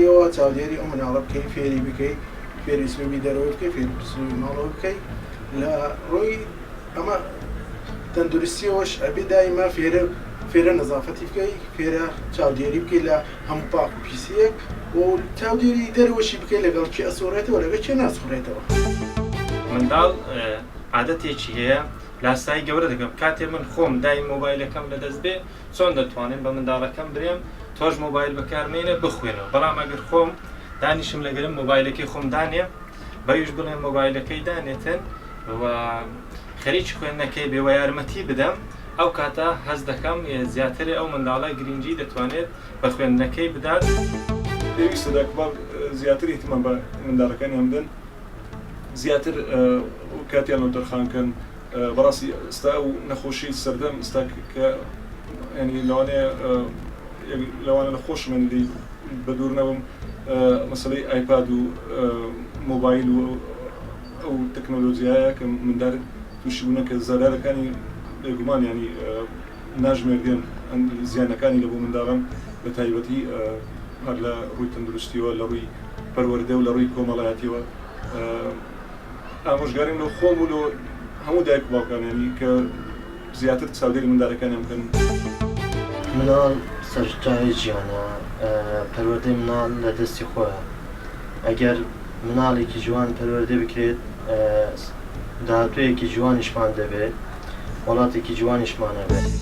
لەگەڵیەوە چاودێری ئەو مناڵە بکەی فێری بکەی فێری سلوبی دەرەوە بکەی فێری سلوبی ماڵەوە بکەی لە ڕۆی ئەمە تەندروستیەوەش ئەبێ دایما فێرە نەزافەتی بکەی فێرە چاودێری بکەی لە هەموو پاک و پیسەیەک و چاودێری دەرەوەشی بکەی لەگەڵ کێ ئەسوڕێتەوە لەگەڵ کێ ناسوڕێتەوە. منداڵ عادەتێکی هەیە لاسایی گەورە دەکەم کاتێ من خۆم دای مۆبایلەکەم لەدەست بێ چۆن دەتوانم بە منداڵەکەم برێم تۆش مۆبایل بەکارمێنە بخوێنەوە بەڵام ئەگەر خۆم دانیشم لەگەرم مۆبایلەکەی خۆم دانێ بەویش بڵێن مۆبایلەکەی دانێتن و خەریکی خوێندنەکەی بێ و یارمەتی بدەم ئەو کاتە هەز دەکەم زیاتر ئەو منداڵە گرنگی دەتوانێت بە خوێندنەکەی بدات. پێویستە دەکباب زیاتر ئیتمان بە منداڵەکانیان بدەن زیاتر کاتیان لەو دەرخانکەن بەڕاستی ئستا ئەو نەخۆشی سەردەم ئستا کە ینی لەوانە نەخۆش من بە دوور نەبم مەسەلەی ئایپاد و مۆبایل و ئەو تەکنۆلۆژیایە کە مندار تووشی بوونە کە زەرارەکانی بێگومان ینی ناژمێردێن زیانەکانی لە بۆ منداڵان بە تایبەتی هەر لە ڕووی تەندروستیەوە لە ڕووی پەروەردە و لە ڕووی کۆمەڵایەتیەوە ئامۆژگاریم لەو خۆم و لە هەموو دایک و باوکانیانی کە زیاتر چاودێری منداڵەکانیان بکەن. مناڵ سەرچاوی ژیانە پەروەردەی مناڵ لە دەستی خۆیە ئەگەر مناڵێکی جوان پەروەردە بکرێت داهاتوویەکی جوانیشمان دەبێت وڵاتێکی جوانیشمانە بێت.